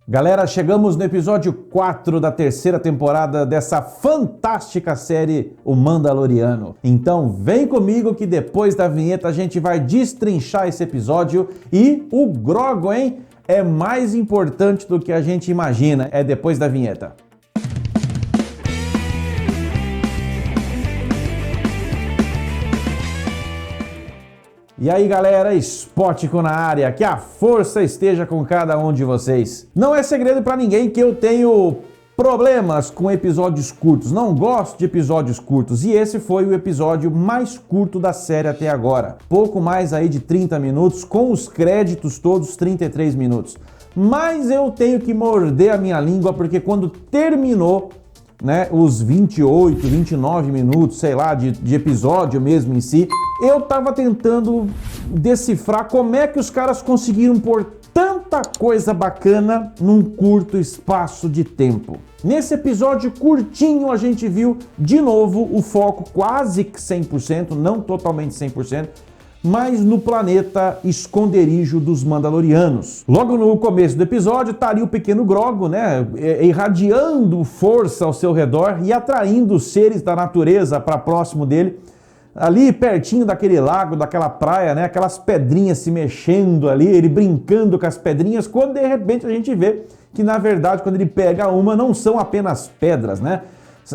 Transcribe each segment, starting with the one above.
Galera, chegamos no episódio 4 da terceira temporada dessa fantástica série O Mandaloriano. Então vem comigo que depois da vinheta a gente vai destrinchar esse episódio e o Grogu, hein? É mais importante do que a gente imagina, é depois da vinheta. E aí galera, Spótico na área, que a força esteja com cada um de vocês. Não é segredo pra ninguém que eu tenho problemas com episódios curtos, não gosto de episódios curtos, e esse foi o episódio mais curto da série até agora. Pouco mais aí de 30 minutos, com os créditos todos 33 minutos. Mas eu tenho que morder a minha língua, porque quando terminou, né, os 28, 29 minutos, sei lá, de episódio mesmo em si, eu tava tentando decifrar como é que os caras conseguiram pôr tanta coisa bacana num curto espaço de tempo. Nesse episódio curtinho a gente viu de novo o foco quase que 100%, não totalmente 100%, mas no planeta esconderijo dos Mandalorianos. Logo no começo do episódio tá ali o pequeno Grogu, né, irradiando força ao seu redor e atraindo os seres da natureza para próximo dele. Ali pertinho daquele lago, daquela praia, né, aquelas pedrinhas se mexendo ali, ele brincando com as pedrinhas, quando de repente a gente vê que na verdade quando ele pega uma não são apenas pedras, né?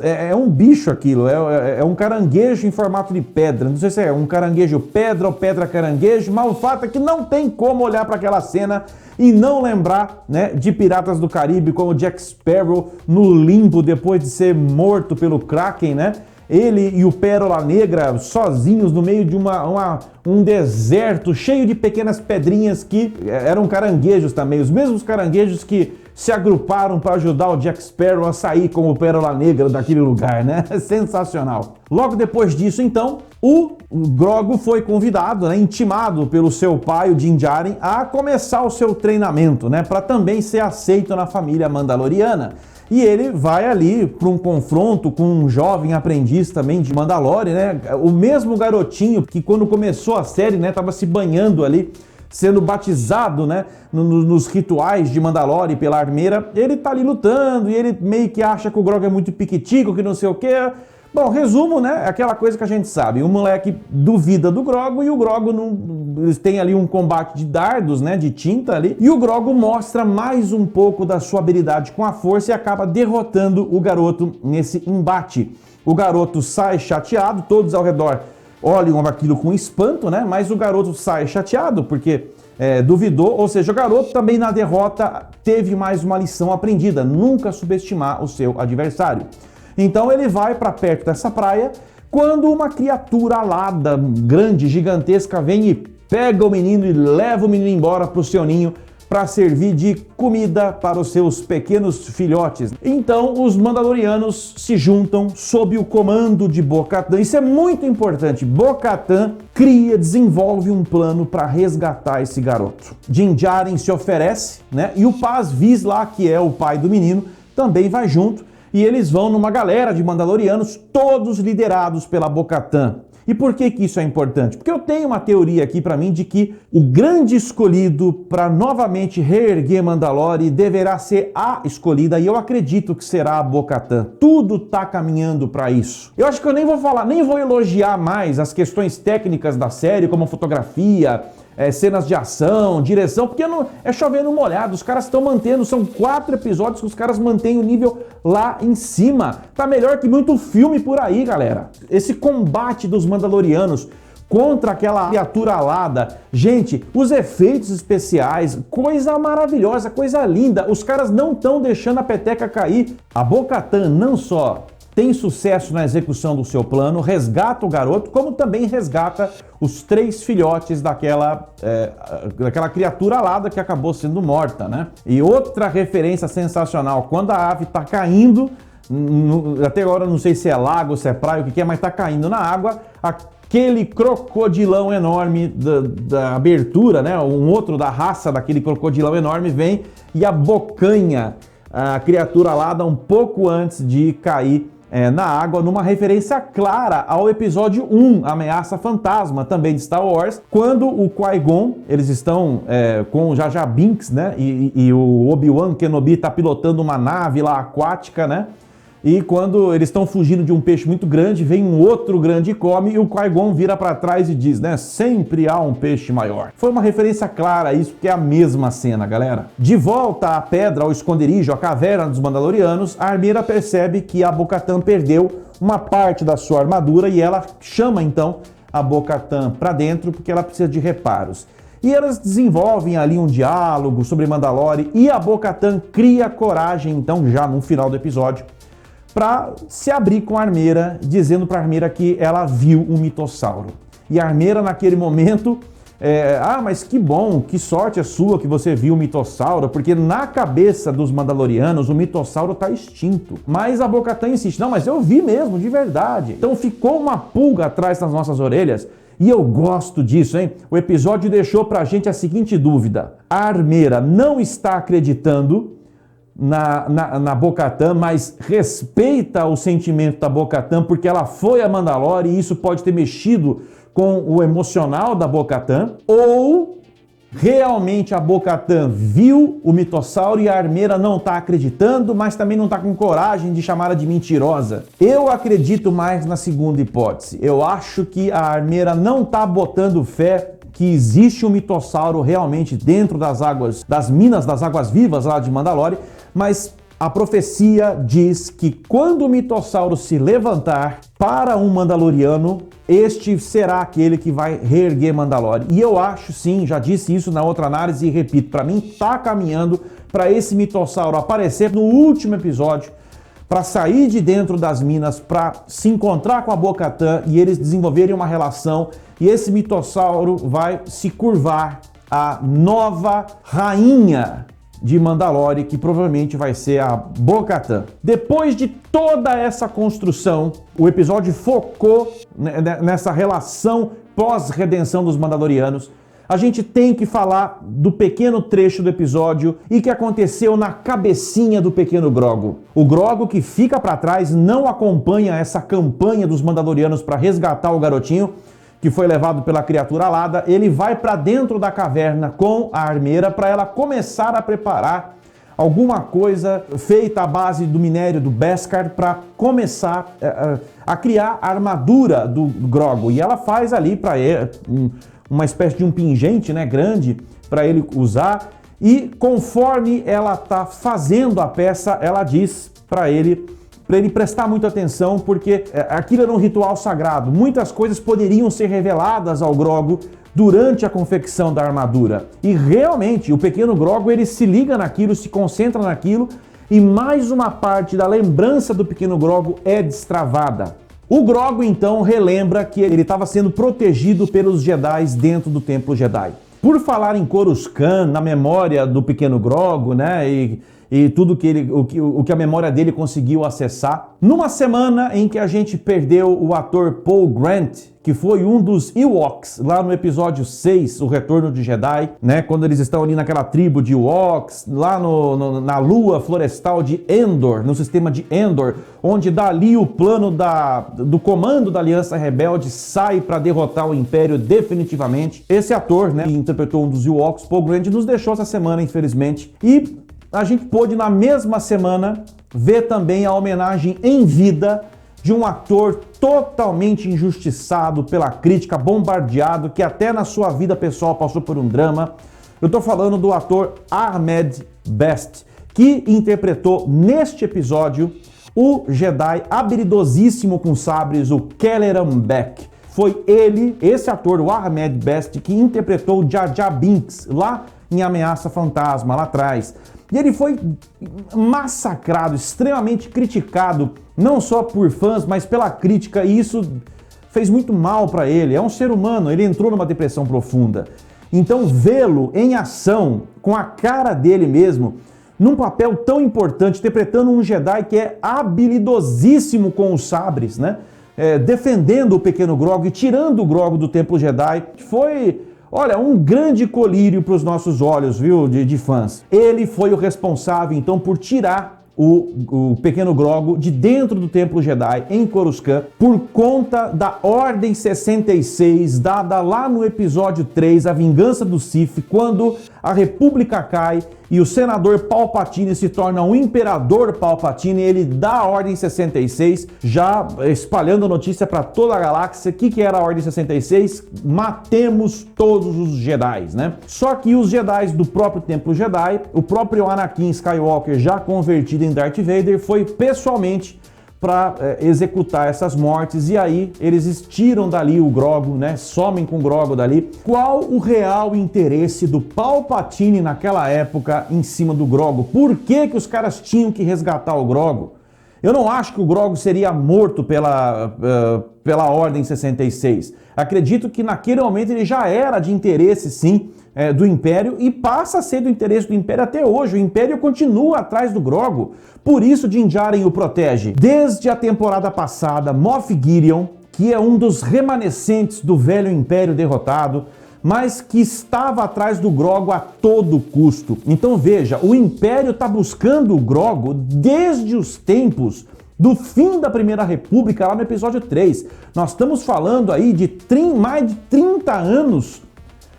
É um bicho aquilo, é um caranguejo em formato de pedra. Não sei se é um caranguejo pedra ou pedra caranguejo, mas o fato é que não tem como olhar para aquela cena e não lembrar, né, de Piratas do Caribe, como Jack Sparrow no limbo depois de ser morto pelo Kraken, né? Ele e o Pérola Negra sozinhos no meio de um deserto cheio de pequenas pedrinhas que eram caranguejos também, os mesmos caranguejos que se agruparam para ajudar o Jack Sparrow a sair com o Pérola Negra daquele lugar, né? Sensacional. Logo depois disso, então, o Grogu foi convidado, né, intimado pelo seu pai, o Din Djarin, a começar o seu treinamento, né, para também ser aceito na família mandaloriana. E ele vai ali para um confronto com um jovem aprendiz também de Mandalore, né? O mesmo garotinho que quando começou a série, né, tava se banhando ali, sendo batizado, né, nos rituais de Mandalore pela armeira. Ele tá ali lutando e ele meio que acha que o Grogu é muito piquitico, que não sei o quê. Bom, resumo, né, aquela coisa que a gente sabe, o moleque duvida do Grogu e o Grogu eles têm ali um combate de dardos, né, de tinta ali, e o Grogu mostra mais um pouco da sua habilidade com a força e acaba derrotando o garoto nesse embate. O garoto sai chateado, todos ao redor olham aquilo com espanto, né, mas o garoto sai chateado porque duvidou, ou seja, o garoto também na derrota teve mais uma lição aprendida, nunca subestimar o seu adversário. Então ele vai para perto dessa praia, quando uma criatura alada, grande, gigantesca, vem e pega o menino e leva o menino embora para o seu ninho para servir de comida para os seus pequenos filhotes. Então os Mandalorianos se juntam sob o comando de Bo-Katan. Isso é muito importante. Bo-Katan desenvolve um plano para resgatar esse garoto. Din Djarin se oferece, né? E o Paz Vizsla, que é o pai do menino, também vai junto. E eles vão numa galera de Mandalorianos, todos liderados pela Bo-Katan. E por que isso é importante? Porque eu tenho uma teoria aqui para mim de que o grande escolhido para novamente reerguer Mandalore deverá ser a escolhida, e eu acredito que será a Bo-Katan. Tudo tá caminhando para isso. Eu acho que eu nem vou elogiar mais as questões técnicas da série, como fotografia, cenas de ação, direção, porque não é chovendo molhado, os caras estão mantendo, são 4 episódios que os caras mantêm o nível lá em cima. Tá melhor que muito filme por aí, galera. Esse combate dos Mandalorianos contra aquela criatura alada, gente, os efeitos especiais, coisa maravilhosa, coisa linda, os caras não estão deixando a peteca cair. A Bo-Katan não só tem sucesso na execução do seu plano, resgata o garoto, como também resgata os 3 filhotes daquela criatura alada que acabou sendo morta, né? E outra referência sensacional, quando a ave tá caindo, até agora não sei se é lago, ou se é praia, o que é, mas tá caindo na água, aquele crocodilão enorme da abertura, né? Um outro da raça daquele crocodilão enorme vem e abocanha a criatura alada um pouco antes de cair na água, numa referência clara ao episódio 1, Ameaça Fantasma, também de Star Wars, quando o Qui-Gon, eles estão com o Jar Jar Binks, né, e o Obi-Wan Kenobi está pilotando uma nave lá aquática, né, e quando eles estão fugindo de um peixe muito grande, vem um outro grande e come, e o Qui-Gon vira para trás e diz, né, sempre há um peixe maior. Foi uma referência clara a isso, porque é a mesma cena, galera. De volta à pedra, ao esconderijo, à caverna dos Mandalorianos, a armeira percebe que a Bo-Katan perdeu uma parte da sua armadura e ela chama, então, a Bo-Katan para dentro, porque ela precisa de reparos. E elas desenvolvem ali um diálogo sobre Mandalore, e a Bo-Katan cria coragem, então, já no final do episódio, para se abrir com a armeira, dizendo para a armeira que ela viu um mitossauro. E a armeira, naquele momento, mas que bom, que sorte é sua que você viu o mitossauro, porque na cabeça dos Mandalorianos o mitossauro está extinto. Mas a Bo-Katan insiste, não, mas eu vi mesmo, de verdade. Então ficou uma pulga atrás das nossas orelhas, e eu gosto disso, hein? O episódio deixou pra gente a seguinte dúvida: a armeira não está acreditando na Bo-Katan, mas respeita o sentimento da Bo-Katan porque ela foi a Mandalore e isso pode ter mexido com o emocional da Bo-Katan, ou realmente a Bo-Katan viu o mitossauro e a armeira não está acreditando, mas também não está com coragem de chamá-la de mentirosa. Eu acredito mais na segunda hipótese. Eu acho que a armeira não está botando fé que existe um mitossauro realmente dentro das águas, das minas das águas vivas lá de Mandalore, mas a profecia diz que quando o mitossauro se levantar para um Mandaloriano, este será aquele que vai reerguer Mandalore. E eu acho sim, já disse isso na outra análise e repito, para mim tá caminhando para esse mitossauro aparecer no último episódio, para sair de dentro das minas, para se encontrar com a Bo-Katan e eles desenvolverem uma relação, e esse mitossauro vai se curvar à nova rainha de Mandalore, que provavelmente vai ser a Bo-Katan. Depois de toda essa construção, o episódio focou nessa relação pós-redenção dos Mandalorianos. A gente tem que falar do pequeno trecho do episódio e que aconteceu na cabecinha do pequeno Grogu. O Grogu, que fica para trás, não acompanha essa campanha dos Mandalorianos para resgatar o garotinho, que foi levado pela criatura alada. Ele vai para dentro da caverna com a armeira para ela começar a preparar alguma coisa feita à base do minério do Beskar para começar a criar a armadura do Grogu. E ela faz ali para ele uma espécie de um pingente, né, grande, para ele usar. E conforme ela está fazendo a peça, ela diz para ele prestar muita atenção, porque aquilo era um ritual sagrado. Muitas coisas poderiam ser reveladas ao Grogu durante a confecção da armadura. E realmente, o pequeno Grogu, ele se liga naquilo, se concentra naquilo, e mais uma parte da lembrança do pequeno Grogu é destravada. O Grogu, então, relembra que ele estava sendo protegido pelos Jedi dentro do Templo Jedi. Por falar em Coruscant, na memória do pequeno Grogu, né, e tudo o que a memória dele conseguiu acessar. Numa semana em que a gente perdeu o ator Paul Grant, que foi um dos Ewoks, lá no episódio 6, O Retorno de Jedi, né? Quando eles estão ali naquela tribo de Ewoks, lá na lua florestal de Endor, no sistema de Endor, onde dali o plano do comando da Aliança Rebelde sai para derrotar o Império definitivamente. Esse ator, né, que interpretou um dos Ewoks, Paul Grant, nos deixou essa semana, infelizmente, e a gente pôde, na mesma semana, ver também a homenagem em vida de um ator totalmente injustiçado pela crítica, bombardeado, que até na sua vida pessoal passou por um drama. Eu tô falando do ator Ahmed Best, que interpretou neste episódio o Jedi habilidosíssimo com sabres, o Kelleran Beck. Foi ele, esse ator, o Ahmed Best, que interpretou o Jar Jar Binks lá em Ameaça Fantasma, lá atrás. E ele foi massacrado, extremamente criticado, não só por fãs, mas pela crítica, e isso fez muito mal para ele. É um ser humano, ele entrou numa depressão profunda. Então, vê-lo em ação, com a cara dele mesmo, num papel tão importante, interpretando um Jedi que é habilidosíssimo com os sabres, né? Defendendo o pequeno Grogu e tirando o Grogu do Templo Jedi, foi... Olha, um grande colírio para os nossos olhos, viu, de fãs. Ele foi o responsável, então, por tirar o pequeno Grogu de dentro do Templo Jedi em Coruscant por conta da Ordem 66 dada lá no episódio 3, A Vingança do Sith, quando a República cai e o senador Palpatine se torna um imperador Palpatine. Ele dá a Ordem 66, já espalhando a notícia para toda a galáxia. O que era a Ordem 66? Matemos todos os Jedi, né? Só que os Jedi do próprio Templo Jedi, o próprio Anakin Skywalker, já convertido em Darth Vader, foi pessoalmente para executar essas mortes, e aí eles tiram dali o Grogu, né? Somem com o Grogu dali. Qual o real interesse do Palpatine naquela época em cima do Grogu? Por que que os caras tinham que resgatar o Grogu? Eu não acho que o Grogu seria morto pela Ordem 66. Acredito que naquele momento ele já era de interesse, sim, do Império, e passa a ser do interesse do Império até hoje. O Império continua atrás do Grogu. Por isso Din Djarin o protege. Desde a temporada passada, Moff Gideon, que é um dos remanescentes do velho Império derrotado, mas que estava atrás do Grogu a todo custo. Então veja, o Império está buscando o Grogu desde os tempos do fim da Primeira República, lá no episódio 3. Nós estamos falando aí de mais de 30 anos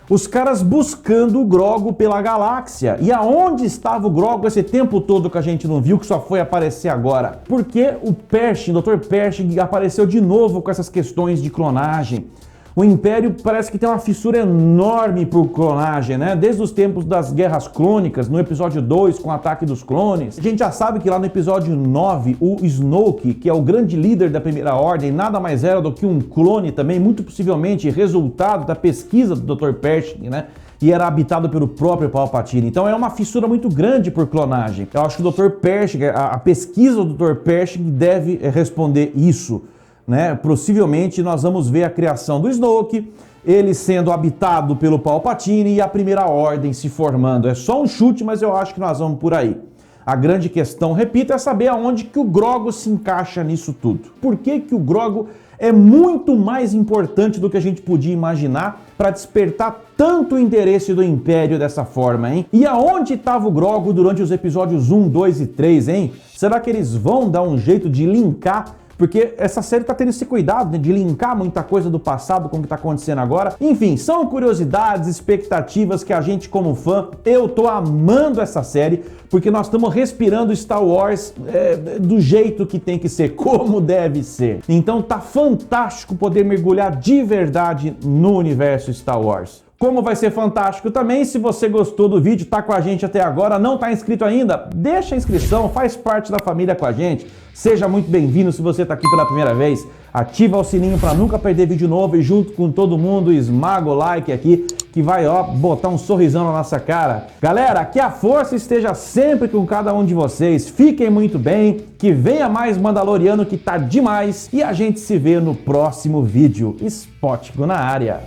os caras buscando o Grogu pela galáxia. E aonde estava o Grogu esse tempo todo que a gente não viu, que só foi aparecer agora? Porque o Pershing, o Dr. Pershing, apareceu de novo com essas questões de clonagem. O Império parece que tem uma fissura enorme por clonagem, né? Desde os tempos das Guerras Clônicas, no episódio 2, com o ataque dos clones. A gente já sabe que lá no episódio 9, o Snoke, que é o grande líder da Primeira Ordem, nada mais era do que um clone também, muito possivelmente resultado da pesquisa do Dr. Pershing, né? E era habitado pelo próprio Palpatine. Então é uma fissura muito grande por clonagem. Eu acho que o Dr. Pershing, a pesquisa do Dr. Pershing deve responder isso, né? Possivelmente nós vamos ver a criação do Snoke, ele sendo habitado pelo Palpatine e a Primeira Ordem se formando. É só um chute, mas eu acho que nós vamos por aí. A grande questão, repito, é saber aonde que o Grogu se encaixa nisso tudo. Por que que o Grogu é muito mais importante do que a gente podia imaginar para despertar tanto o interesse do Império dessa forma, hein? E aonde estava o Grogu durante os episódios 1, 2 e 3, hein? Será que eles vão dar um jeito de linkar? Porque essa série tá tendo esse cuidado, né, de linkar muita coisa do passado com o que tá acontecendo agora. Enfim, são curiosidades, expectativas que a gente, como fã, eu tô amando essa série, porque nós estamos respirando Star Wars do jeito que tem que ser, como deve ser. Então tá fantástico poder mergulhar de verdade no universo Star Wars. Como vai ser fantástico também, se você gostou do vídeo, tá com a gente até agora, não tá inscrito ainda, deixa a inscrição, faz parte da família com a gente. Seja muito bem-vindo se você tá aqui pela primeira vez. Ativa o sininho para nunca perder vídeo novo e junto com todo mundo esmaga o like aqui, que vai, ó, botar um sorrisão na nossa cara. Galera, que a força esteja sempre com cada um de vocês. Fiquem muito bem, que venha mais Mandaloriano que tá demais e a gente se vê no próximo vídeo. Spottico na área.